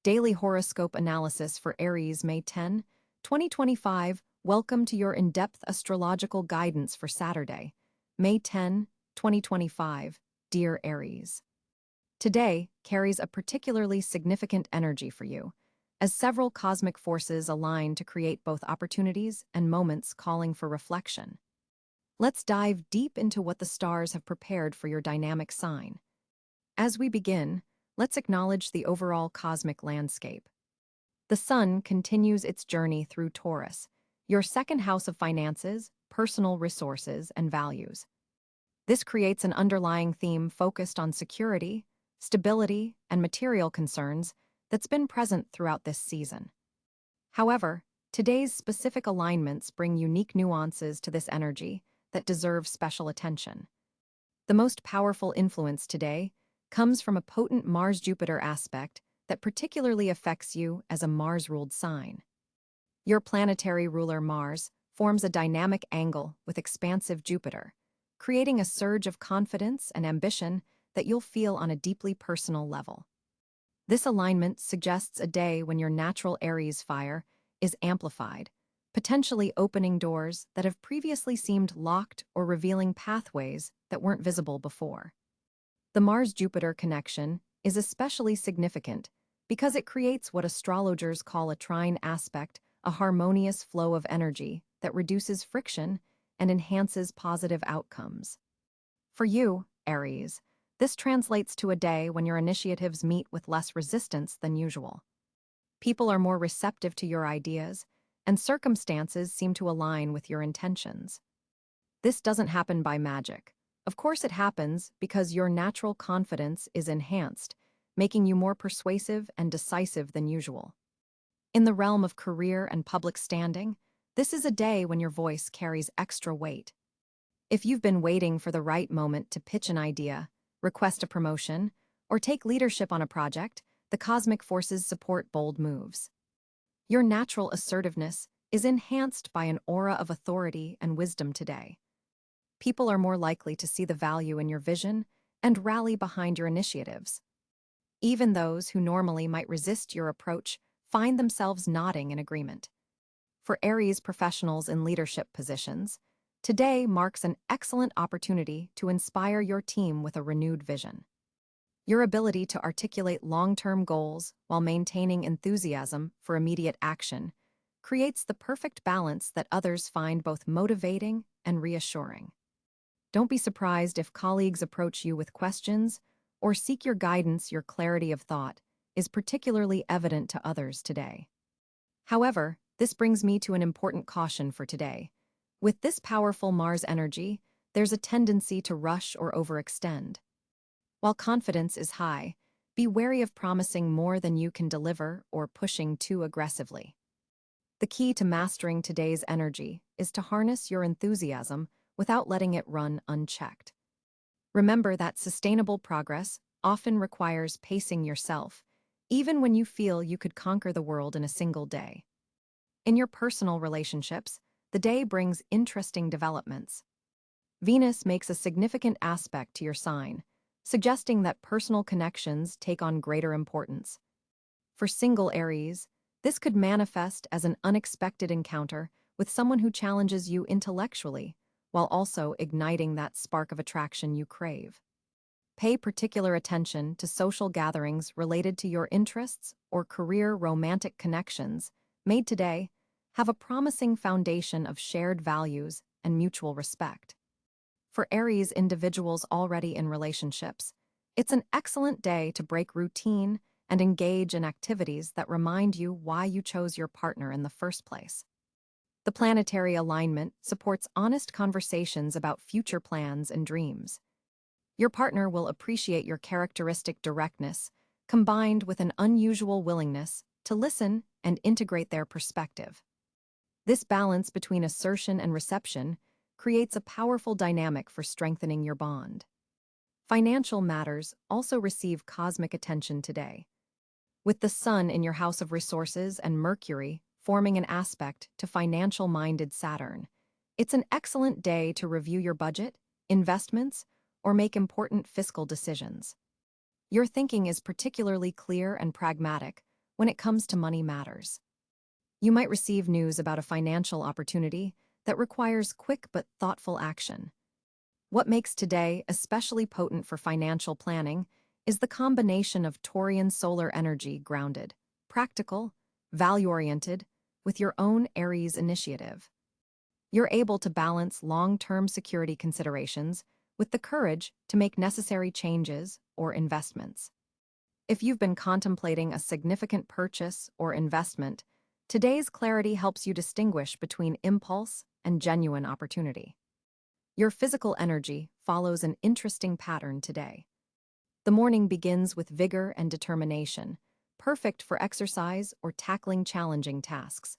Daily Horoscope Analysis for Aries, May 10, 2025. Welcome to your in-depth astrological guidance for Saturday, May 10, 2025. Dear Aries. Today carries a particularly significant energy for you, as several cosmic forces align to create both opportunities and moments calling for reflection. Let's dive deep into what the stars have prepared for your dynamic sign. As we begin, let's acknowledge the overall cosmic landscape. The Sun continues its journey through Taurus, your second house of finances, personal resources, and values. This creates an underlying theme focused on security, stability, and material concerns that's been present throughout this season. However, today's specific alignments bring unique nuances to this energy that deserve special attention. The most powerful influence today comes from a potent Mars-Jupiter aspect that particularly affects you as a Mars-ruled sign. Your planetary ruler Mars forms a dynamic angle with expansive Jupiter, creating a surge of confidence and ambition that you'll feel on a deeply personal level. This alignment suggests a day when your natural Aries fire is amplified, potentially opening doors that have previously seemed locked or revealing pathways that weren't visible before. The Mars-Jupiter connection is especially significant because it creates what astrologers call a trine aspect, a harmonious flow of energy that reduces friction and enhances positive outcomes. For you, Aries, this translates to a day when your initiatives meet with less resistance than usual. People are more receptive to your ideas, and circumstances seem to align with your intentions. This doesn't happen by magic. Of course it happens because your natural confidence is enhanced, making you more persuasive and decisive than usual. In the realm of career and public standing, this is a day when your voice carries extra weight. If you've been waiting for the right moment to pitch an idea, request a promotion, or take leadership on a project, the cosmic forces support bold moves. Your natural assertiveness is enhanced by an aura of authority and wisdom today. People are more likely to see the value in your vision and rally behind your initiatives. Even those who normally might resist your approach find themselves nodding in agreement. For Aries professionals in leadership positions, today marks an excellent opportunity to inspire your team with a renewed vision. Your ability to articulate long-term goals while maintaining enthusiasm for immediate action creates the perfect balance that others find both motivating and reassuring. Don't be surprised if colleagues approach you with questions or seek your guidance. Your clarity of thought is particularly evident to others today. However, this brings me to an important caution for today. With this powerful Mars energy, there's a tendency to rush or overextend. While confidence is high, be wary of promising more than you can deliver or pushing too aggressively. The key to mastering today's energy is to harness your enthusiasm without letting it run unchecked. Remember that sustainable progress often requires pacing yourself, even when you feel you could conquer the world in a single day. In your personal relationships, the day brings interesting developments. Venus makes a significant aspect to your sign, suggesting that personal connections take on greater importance. For single Aries, this could manifest as an unexpected encounter with someone who challenges you intellectually, while also igniting that spark of attraction you crave. Pay particular attention to social gatherings related to your interests or career. Romantic connections made today have a promising foundation of shared values and mutual respect. For Aries individuals already in relationships, it's an excellent day to break routine and engage in activities that remind you why you chose your partner in the first place. The planetary alignment supports honest conversations about future plans and dreams. Your partner will appreciate your characteristic directness, combined with an unusual willingness to listen and integrate their perspective. This balance between assertion and reception creates a powerful dynamic for strengthening your bond. Financial matters also receive cosmic attention today. With the Sun in your house of resources and Mercury forming an aspect to financial-minded Saturn, it's an excellent day to review your budget, investments, or make important fiscal decisions. Your thinking is particularly clear and pragmatic, when it comes to money matters. You might receive news about a financial opportunity that requires quick but thoughtful action. What makes today especially potent for financial planning is the combination of Taurian solar energy grounded, practical, value-oriented, with your own Aries initiative. You're able to balance long-term security considerations with the courage to make necessary changes or investments. If you've been contemplating a significant purchase or investment, today's clarity helps you distinguish between impulse and genuine opportunity. Your physical energy follows an interesting pattern today. The morning begins with vigor and determination, perfect for exercise or tackling challenging tasks.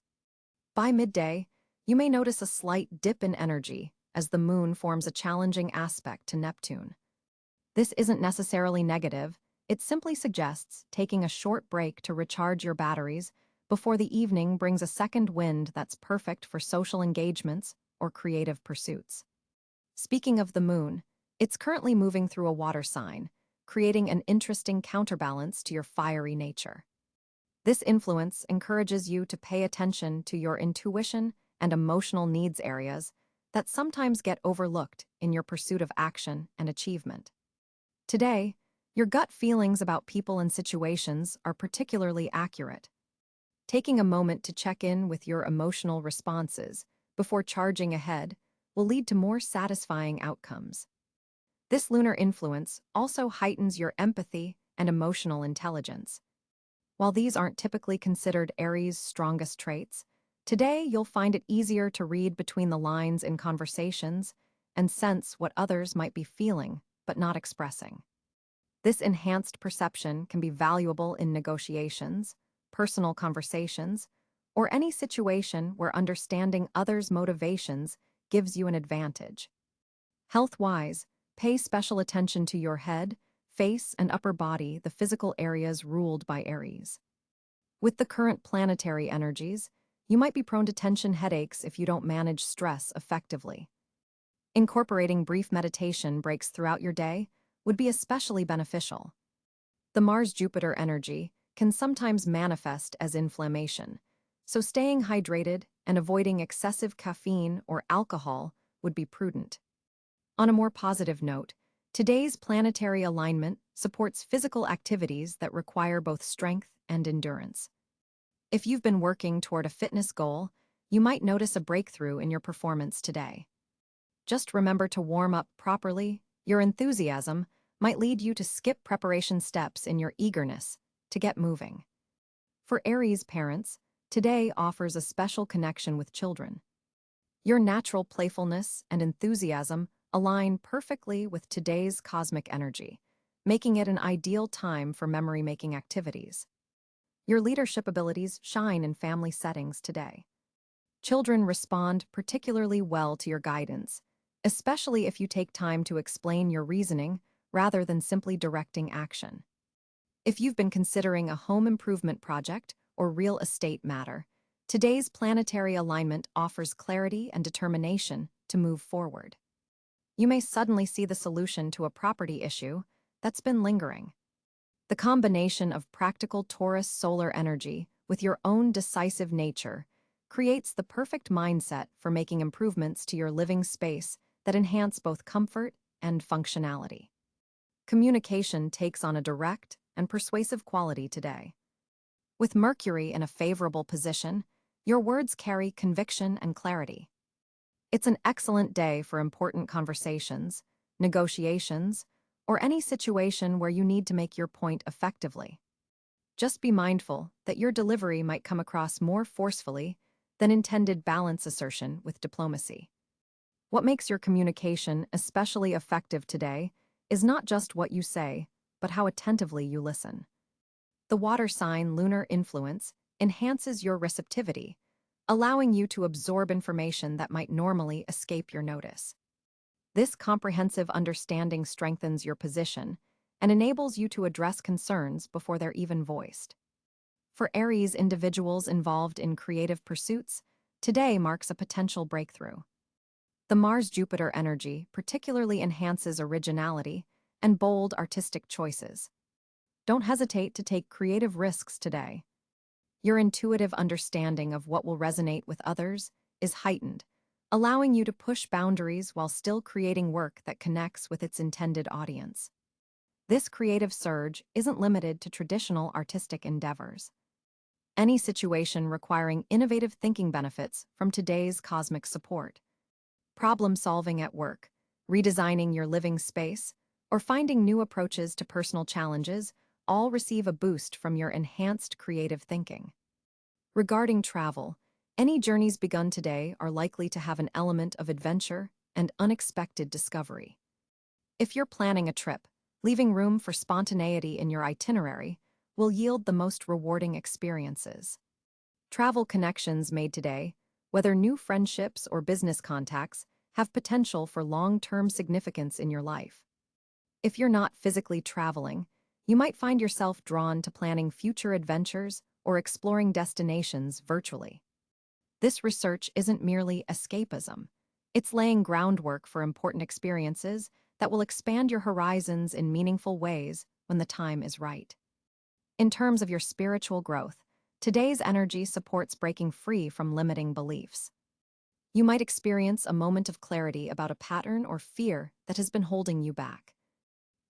By midday, you may notice a slight dip in energy as the moon forms a challenging aspect to Neptune. This isn't necessarily negative, it simply suggests taking a short break to recharge your batteries before the evening brings a second wind that's perfect for social engagements or creative pursuits. Speaking of the moon, it's currently moving through a water sign, creating an interesting counterbalance to your fiery nature. This influence encourages you to pay attention to your intuition and emotional needs areas that sometimes get overlooked in your pursuit of action and achievement. Today, your gut feelings about people and situations are particularly accurate. Taking a moment to check in with your emotional responses before charging ahead will lead to more satisfying outcomes. This lunar influence also heightens your empathy and emotional intelligence. While these aren't typically considered Aries' strongest traits, today you'll find it easier to read between the lines in conversations and sense what others might be feeling but not expressing. This enhanced perception can be valuable in negotiations, personal conversations, or any situation where understanding others' motivations gives you an advantage. Health-wise, pay special attention to your head, face, and upper body, the physical areas ruled by Aries. With the current planetary energies, you might be prone to tension headaches if you don't manage stress effectively. Incorporating brief meditation breaks throughout your day would be especially beneficial. The Mars-Jupiter energy can sometimes manifest as inflammation, so staying hydrated and avoiding excessive caffeine or alcohol would be prudent. On a more positive note, today's planetary alignment supports physical activities that require both strength and endurance. If you've been working toward a fitness goal, you might notice a breakthrough in your performance today. Just remember to warm up properly. Your enthusiasm might lead you to skip preparation steps in your eagerness to get moving. For Aries parents, today offers a special connection with children. Your natural playfulness and enthusiasm align perfectly with today's cosmic energy, making it an ideal time for memory-making activities. Your leadership abilities shine in family settings today. Children respond particularly well to your guidance, especially if you take time to explain your reasoning rather than simply directing action. If you've been considering a home improvement project or real estate matter, today's planetary alignment offers clarity and determination to move forward. You may suddenly see the solution to a property issue that's been lingering. The combination of practical Taurus solar energy with your own decisive nature creates the perfect mindset for making improvements to your living space that enhance both comfort and functionality. Communication takes on a direct and persuasive quality today. With Mercury in a favorable position, your words carry conviction and clarity. It's an excellent day for important conversations, negotiations, or any situation where you need to make your point effectively. Just be mindful that your delivery might come across more forcefully than intended balance assertion with diplomacy. What makes your communication especially effective today is not just what you say, but how attentively you listen. The water sign lunar influence enhances your receptivity, allowing you to absorb information that might normally escape your notice. This comprehensive understanding strengthens your position and enables you to address concerns before they're even voiced. For Aries individuals involved in creative pursuits, today marks a potential breakthrough. The Mars-Jupiter energy particularly enhances originality and bold artistic choices. Don't hesitate to take creative risks today, Your intuitive understanding of what will resonate with others is heightened, allowing you to push boundaries while still creating work that connects with its intended audience. This creative surge isn't limited to traditional artistic endeavors. Any situation requiring innovative thinking benefits from today's cosmic support. Problem solving at work, redesigning your living space, or finding new approaches to personal challenges all receive a boost from your enhanced creative thinking. Regarding travel, any journeys begun today are likely to have an element of adventure and unexpected discovery. If you're planning a trip, leaving room for spontaneity in your itinerary will yield the most rewarding experiences. Travel connections made today, whether new friendships or business contacts, have potential for long-term significance in your life. If you're not physically traveling, you might find yourself drawn to planning future adventures or exploring destinations virtually. This research isn't merely escapism. It's laying groundwork for important experiences that will expand your horizons in meaningful ways when the time is right. In terms of your spiritual growth, today's energy supports breaking free from limiting beliefs. You might experience a moment of clarity about a pattern or fear that has been holding you back.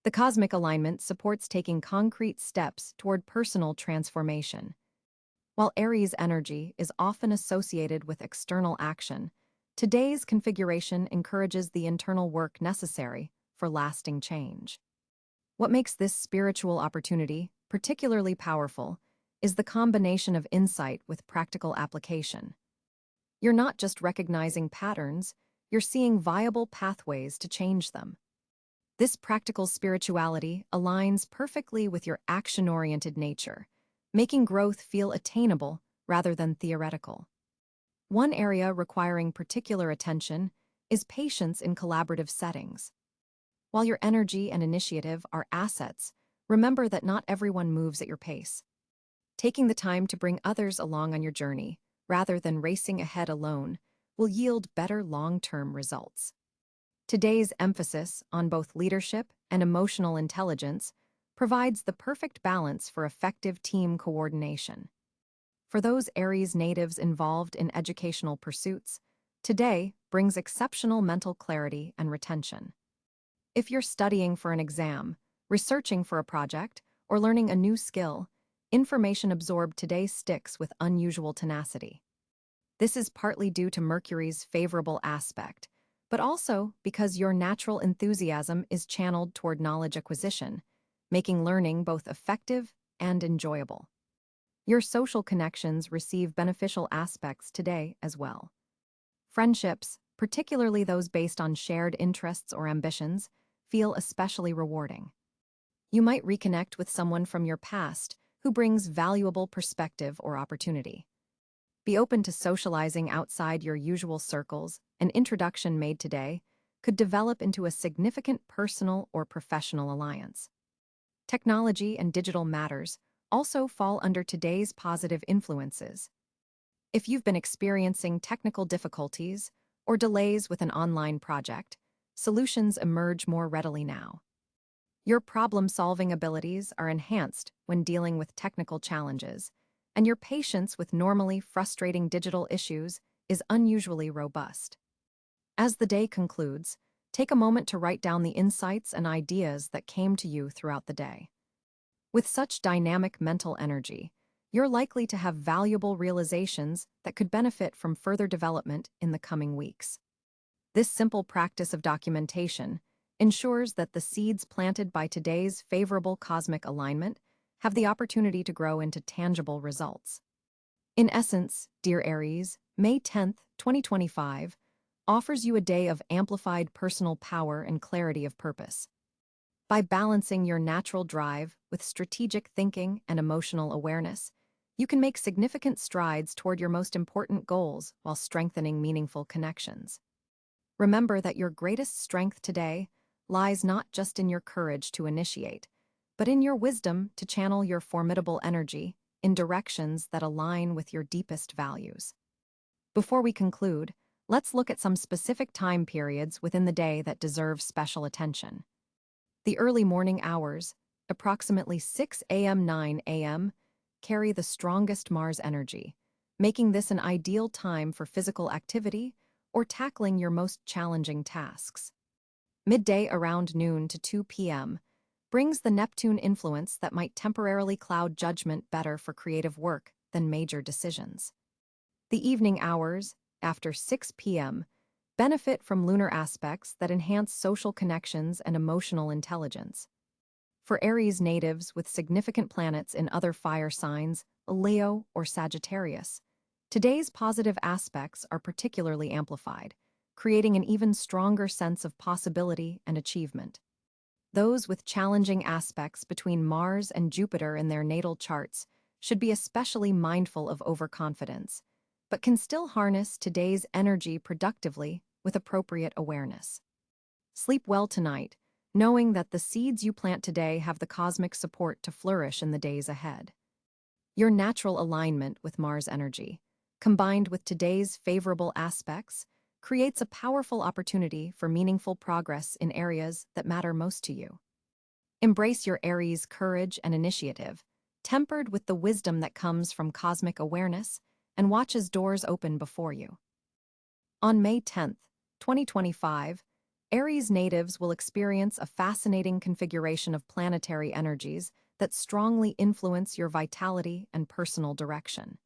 The cosmic alignment supports taking concrete steps toward personal transformation. While Aries energy is often associated with external action, today's configuration encourages the internal work necessary for lasting change. What makes this spiritual opportunity particularly powerful is the combination of insight with practical application. You're not just recognizing patterns, you're seeing viable pathways to change them. This practical spirituality aligns perfectly with your action-oriented nature, making growth feel attainable rather than theoretical. One area requiring particular attention is patience in collaborative settings. While your energy and initiative are assets, remember that not everyone moves at your pace. Taking the time to bring others along on your journey, rather than racing ahead alone, will yield better long-term results. Today's emphasis on both leadership and emotional intelligence provides the perfect balance for effective team coordination. For those Aries natives involved in educational pursuits, today brings exceptional mental clarity and retention. If you're studying for an exam, researching for a project, or learning a new skill, information absorbed today sticks with unusual tenacity. This is partly due to Mercury's favorable aspect, but also because your natural enthusiasm is channeled toward knowledge acquisition, making learning both effective and enjoyable. Your social connections receive beneficial aspects today as well. Friendships, particularly those based on shared interests or ambitions, feel especially rewarding. You might reconnect with someone from your past who brings valuable perspective or opportunity. Be open to socializing outside your usual circles. An introduction made today could develop into a significant personal or professional alliance. Technology and digital matters also fall under today's positive influences. If you've been experiencing technical difficulties or delays with an online project, solutions emerge more readily now. Your problem-solving abilities are enhanced when dealing with technical challenges, and your patience with normally frustrating digital issues is unusually robust. As the day concludes, take a moment to write down the insights and ideas that came to you throughout the day. With such dynamic mental energy, you're likely to have valuable realizations that could benefit from further development in the coming weeks. This simple practice of documentation ensures that the seeds planted by today's favorable cosmic alignment have the opportunity to grow into tangible results. In essence, dear Aries, May 10th, 2025, offers you a day of amplified personal power and clarity of purpose. By balancing your natural drive with strategic thinking and emotional awareness, you can make significant strides toward your most important goals while strengthening meaningful connections. Remember that your greatest strength today lies not just in your courage to initiate, but in your wisdom to channel your formidable energy in directions that align with your deepest values. Before we conclude, let's look at some specific time periods within the day that deserve special attention. The early morning hours, approximately 6 a.m. 9 a.m., carry the strongest Mars energy, making this an ideal time for physical activity or tackling your most challenging tasks. Midday around noon to 2 p.m. brings the Neptune influence that might temporarily cloud judgment better for creative work than major decisions. The evening hours, after 6 p.m., benefit from lunar aspects that enhance social connections and emotional intelligence. For Aries natives with significant planets in other fire signs, Leo or Sagittarius, today's positive aspects are particularly amplified, creating an even stronger sense of possibility and achievement. Those with challenging aspects between Mars and Jupiter in their natal charts should be especially mindful of overconfidence, but can still harness today's energy productively with appropriate awareness. Sleep well tonight, knowing that the seeds you plant today have the cosmic support to flourish in the days ahead. Your natural alignment with Mars energy, combined with today's favorable aspects, creates a powerful opportunity for meaningful progress in areas that matter most to you. Embrace your Aries courage and initiative, tempered with the wisdom that comes from cosmic awareness, and watch as doors open before you. On May 10th, 2025, Aries natives will experience a fascinating configuration of planetary energies that strongly influence your vitality and personal direction.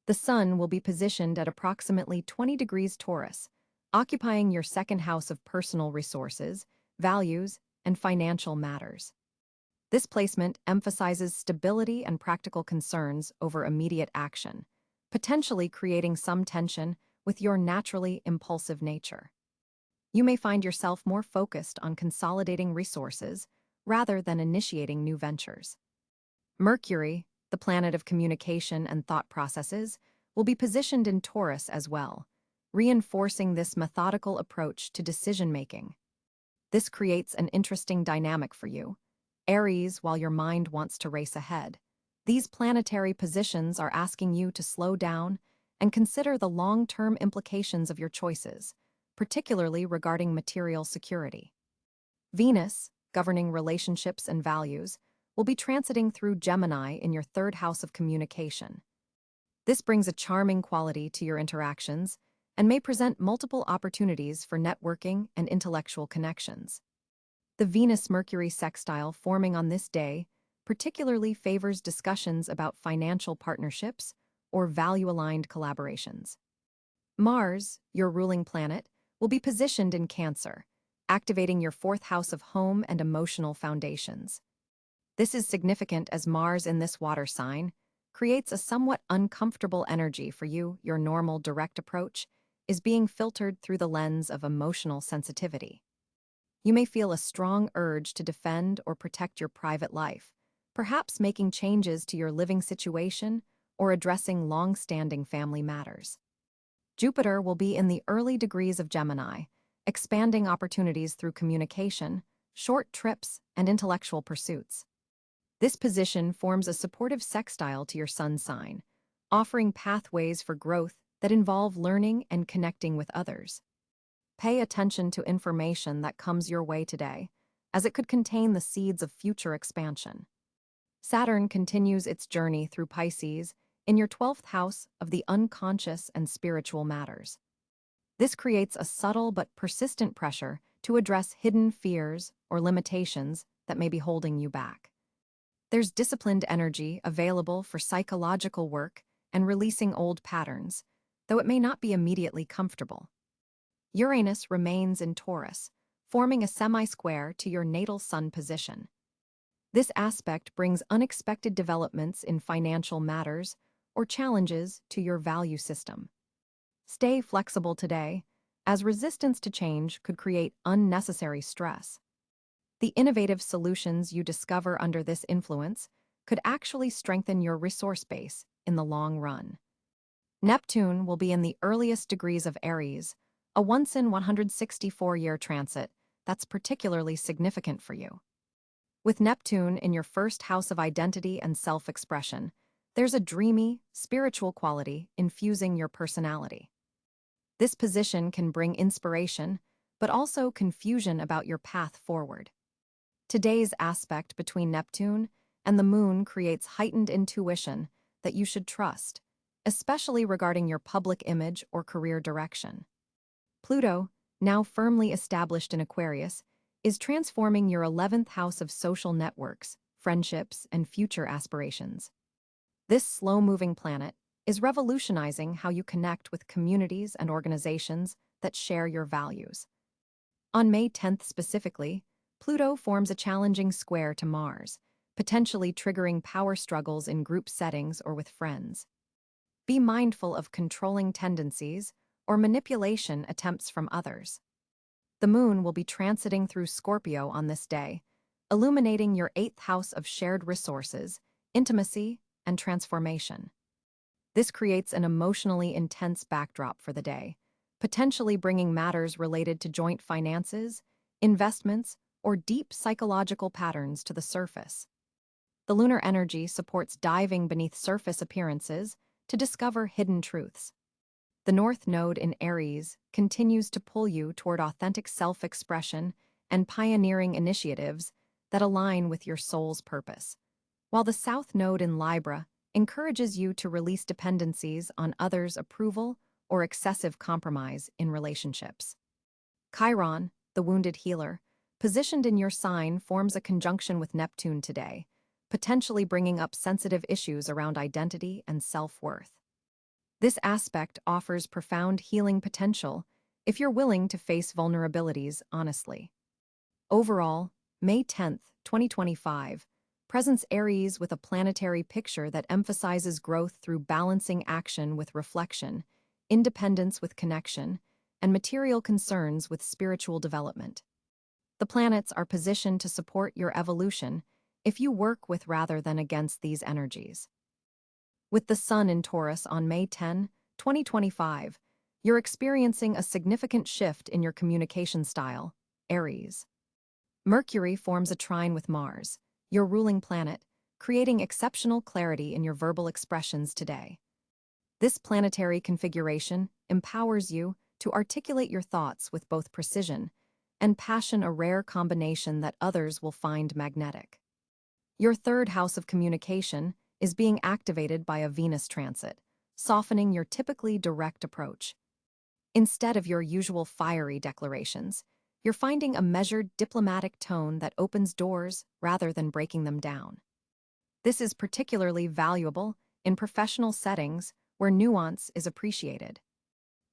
The Sun will be positioned at approximately 20 degrees Taurus, occupying your second house of personal resources, values, and financial matters. This placement emphasizes stability and practical concerns over immediate action, potentially creating some tension with your naturally impulsive nature. You may find yourself more focused on consolidating resources rather than initiating new ventures. Mercury, the planet of communication and thought processes, will be positioned in Taurus as well, reinforcing this methodical approach to decision-making. This creates an interesting dynamic for you, Aries, while your mind wants to race ahead. These planetary positions are asking you to slow down and consider the long-term implications of your choices, particularly regarding material security. Venus, governing relationships and values, will be transiting through Gemini in your third house of communication. This brings a charming quality to your interactions and may present multiple opportunities for networking and intellectual connections. The Venus-Mercury sextile forming on this day particularly favors discussions about financial partnerships or value-aligned collaborations. Mars, your ruling planet, will be positioned in Cáncer, activating your fourth house of home and emotional foundations. This is significant as Mars in this water sign creates a somewhat uncomfortable energy for you. Your normal direct approach is being filtered through the lens of emotional sensitivity. You may feel a strong urge to defend or protect your private life, perhaps making changes to your living situation or addressing long-standing family matters. Jupiter will be in the early degrees of Gemini, expanding opportunities through communication, short trips, and intellectual pursuits. This position forms a supportive sextile to your sun sign, offering pathways for growth that involve learning and connecting with others. Pay attention to information that comes your way today, as it could contain the seeds of future expansion. Saturn continues its journey through Pisces in your 12th house of the unconscious and spiritual matters. This creates a subtle but persistent pressure to address hidden fears or limitations that may be holding you back. There's disciplined energy available for psychological work and releasing old patterns, though it may not be immediately comfortable. Uranus remains in Taurus, forming a semi-square to your natal sun position. This aspect brings unexpected developments in financial matters or challenges to your value system. Stay flexible today, as resistance to change could create unnecessary stress. The innovative solutions you discover under this influence could actually strengthen your resource base in the long run. Neptune will be in the earliest degrees of Aries, a once-in-164-year transit that's particularly significant for you. With Neptune in your first house of identity and self-expression, there's a dreamy, spiritual quality infusing your personality. This position can bring inspiration, but also confusion about your path forward. Today's aspect between Neptune and the moon creates heightened intuition that you should trust, especially regarding your public image or career direction. Pluto, now firmly established in Aquarius, is transforming your 11th house of social networks, friendships, and future aspirations. This slow-moving planet is revolutionizing how you connect with communities and organizations that share your values. On May 10th specifically, Pluto forms a challenging square to Mars, potentially triggering power struggles in group settings or with friends. Be mindful of controlling tendencies or manipulation attempts from others. The moon will be transiting through Scorpio on this day, illuminating your 8th house of shared resources, intimacy, and transformation. This creates an emotionally intense backdrop for the day, potentially bringing matters related to joint finances, investments, or deep psychological patterns to the surface. The lunar energy supports diving beneath surface appearances to discover hidden truths. The North Node in Aries continues to pull you toward authentic self-expression and pioneering initiatives that align with your soul's purpose, while the South Node in Libra encourages you to release dependencies on others' approval or excessive compromise in relationships. Chiron, the wounded healer, positioned in your sign, forms a conjunction with Neptune today, potentially bringing up sensitive issues around identity and self-worth. This aspect offers profound healing potential if you're willing to face vulnerabilities honestly. Overall, May 10th, 2025, presents Aries with a planetary picture that emphasizes growth through balancing action with reflection, independence with connection, and material concerns with spiritual development. The planets are positioned to support your evolution if you work with rather than against these energies. With the Sun in Taurus on May 10, 2025, you're experiencing a significant shift in your communication style, Aries. Mercury forms a trine with Mars, your ruling planet, creating exceptional clarity in your verbal expressions today. This planetary configuration empowers you to articulate your thoughts with both precision and passion, a rare combination that others will find magnetic. Your 3rd house of communication is being activated by a Venus transit, softening your typically direct approach. Instead of your usual fiery declarations, you're finding a measured diplomatic tone that opens doors rather than breaking them down. This is particularly valuable in professional settings where nuance is appreciated.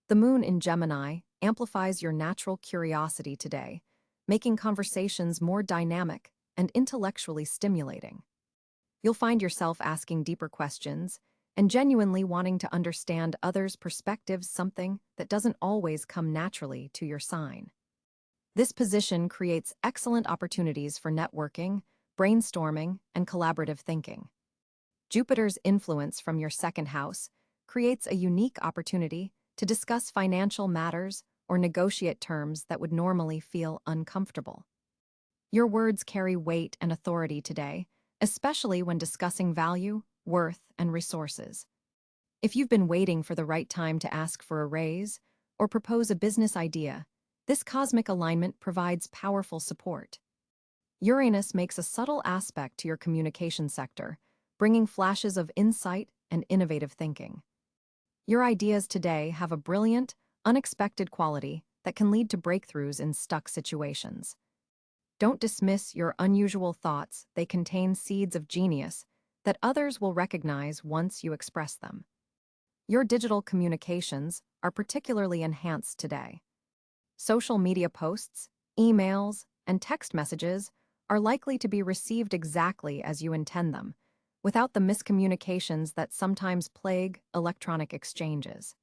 The moon in Gemini amplifies your natural curiosity today, making conversations more dynamic and intellectually stimulating. You'll find yourself asking deeper questions and genuinely wanting to understand others' perspectives, something that doesn't always come naturally to your sign. This position creates excellent opportunities for networking, brainstorming, and collaborative thinking. Jupiter's influence from your 2nd house creates a unique opportunity to discuss financial matters or negotiate terms that would normally feel uncomfortable. Your words carry weight and authority today, especially when discussing value, worth, and resources. If you've been waiting for the right time to ask for a raise or propose a business idea, this cosmic alignment provides powerful support. Uranus makes a subtle aspect to your communication sector, bringing flashes of insight and innovative thinking. Your ideas today have a brilliant, unexpected quality that can lead to breakthroughs in stuck situations. Don't dismiss your unusual thoughts; they contain seeds of genius that others will recognize once you express them. Your digital communications are particularly enhanced today. Social media posts, emails, and text messages are likely to be received exactly as you intend them, without the miscommunications that sometimes plague electronic exchanges.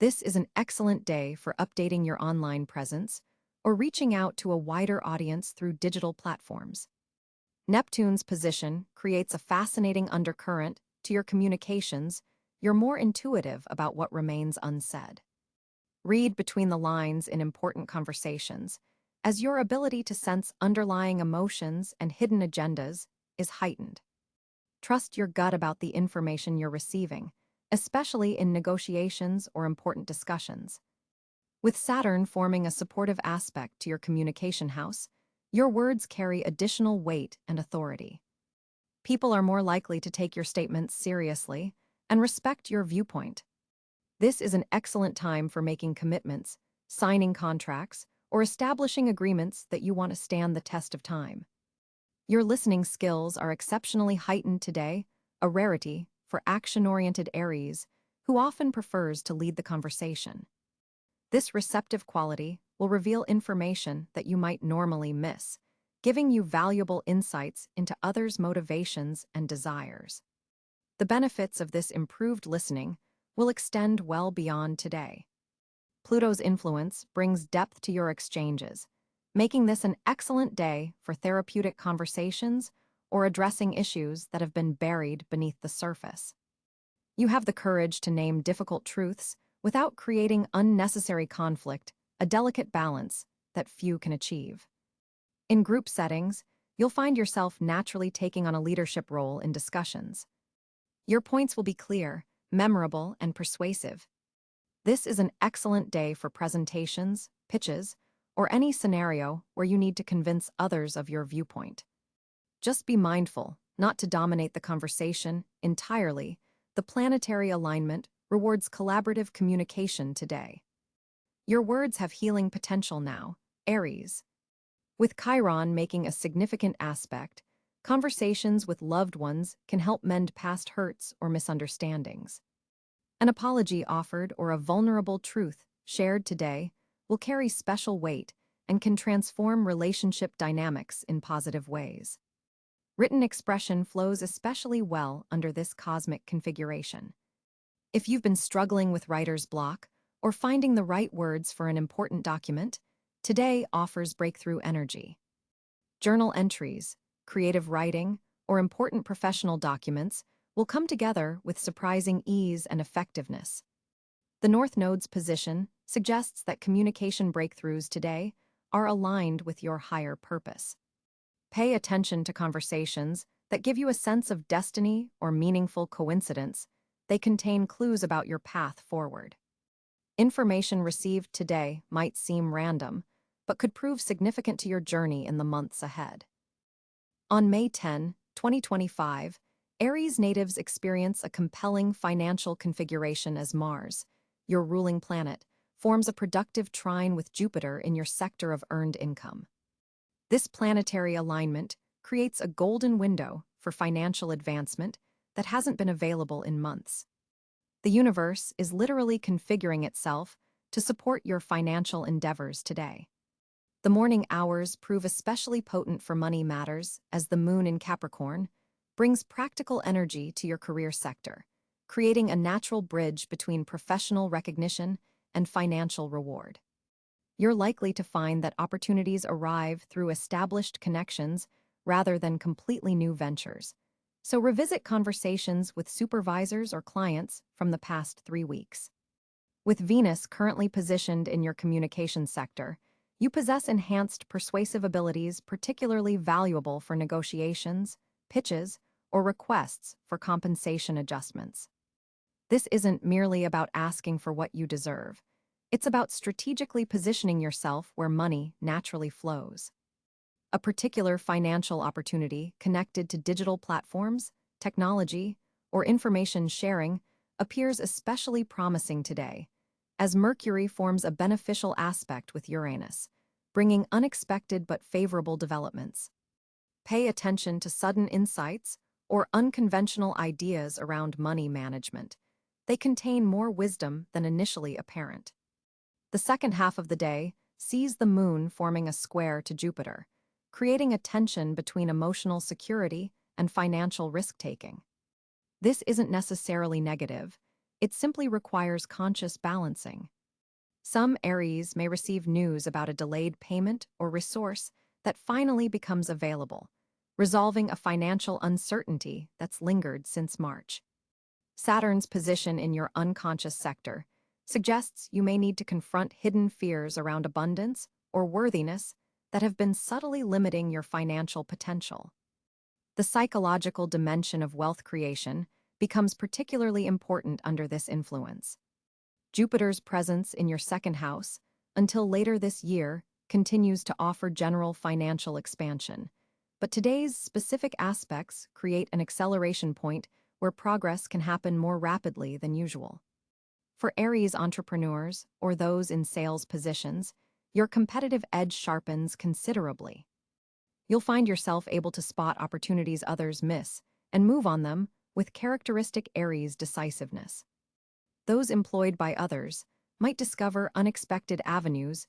This is an excellent day for updating your online presence or reaching out to a wider audience through digital platforms. Neptune's position creates a fascinating undercurrent to your communications. You're more intuitive about what remains unsaid. Read between the lines in important conversations, as your ability to sense underlying emotions and hidden agendas is heightened. Trust your gut about the information you're receiving, especially in negotiations or important discussions. With Saturn forming a supportive aspect to your communication house, your words carry additional weight and authority. People are more likely to take your statements seriously and respect your viewpoint. This is an excellent time for making commitments, signing contracts, or establishing agreements that you want to stand the test of time. Your listening skills are exceptionally heightened today, a rarity for action-oriented Aries, who often prefers to lead the conversation. This receptive quality will reveal information that you might normally miss, giving you valuable insights into others' motivations and desires. The benefits of this improved listening will extend well beyond today. Pluto's influence brings depth to your exchanges, making this an excellent day for therapeutic conversations or addressing issues that have been buried beneath the surface. You have the courage to name difficult truths without creating unnecessary conflict, a delicate balance that few can achieve. In group settings, you'll find yourself naturally taking on a leadership role in discussions. Your points will be clear, memorable, and persuasive. This is an excellent day for presentations, pitches, or any scenario where you need to convince others of your viewpoint. Just be mindful not to dominate the conversation entirely. The planetary alignment rewards collaborative communication today. Your words have healing potential now, Aries. With Chiron making a significant aspect, conversations with loved ones can help mend past hurts or misunderstandings. An apology offered or a vulnerable truth shared today will carry special weight and can transform relationship dynamics in positive ways. Written expression flows especially well under this cosmic configuration. If you've been struggling with writer's block or finding the right words for an important document, today offers breakthrough energy. Journal entries, creative writing, or important professional documents will come together with surprising ease and effectiveness. The North Node's position suggests that communication breakthroughs today are aligned with your higher purpose. Pay attention to conversations that give you a sense of destiny or meaningful coincidence. They contain clues about your path forward. Information received today might seem random, but could prove significant to your journey in the months ahead. On May 10, 2025, Aries natives experience a compelling financial configuration as Mars, your ruling planet, forms a productive trine with Jupiter in your sector of earned income. This planetary alignment creates a golden window for financial advancement that hasn't been available in months. The universe is literally configuring itself to support your financial endeavors today. The morning hours prove especially potent for money matters as the moon in Capricorn brings practical energy to your career sector, creating a natural bridge between professional recognition and financial reward. You're likely to find that opportunities arrive through established connections rather than completely new ventures. So revisit conversations with supervisors or clients from the past 3 weeks. With Venus currently positioned in your communication sector, you possess enhanced persuasive abilities particularly valuable for negotiations, pitches, or requests for compensation adjustments. This isn't merely about asking for what you deserve. It's about strategically positioning yourself where money naturally flows. A particular financial opportunity connected to digital platforms, technology, or information sharing appears especially promising today, as Mercury forms a beneficial aspect with Uranus, bringing unexpected but favorable developments. Pay attention to sudden insights or unconventional ideas around money management. They contain more wisdom than initially apparent. The second half of the day sees the moon forming a square to Jupiter, creating a tension between emotional security and financial risk-taking. This isn't necessarily negative. It simply requires conscious balancing. Some Aries may receive news about a delayed payment or resource that finally becomes available, resolving a financial uncertainty that's lingered since March. Saturn's position in your unconscious sector suggests you may need to confront hidden fears around abundance or worthiness that have been subtly limiting your financial potential. The psychological dimension of wealth creation becomes particularly important under this influence. Jupiter's presence in your second house, until later this year, continues to offer general financial expansion, but today's specific aspects create an acceleration point where progress can happen more rapidly than usual. For Aries entrepreneurs or those in sales positions, your competitive edge sharpens considerably. You'll find yourself able to spot opportunities others miss and move on them with characteristic Aries decisiveness. Those employed by others might discover unexpected avenues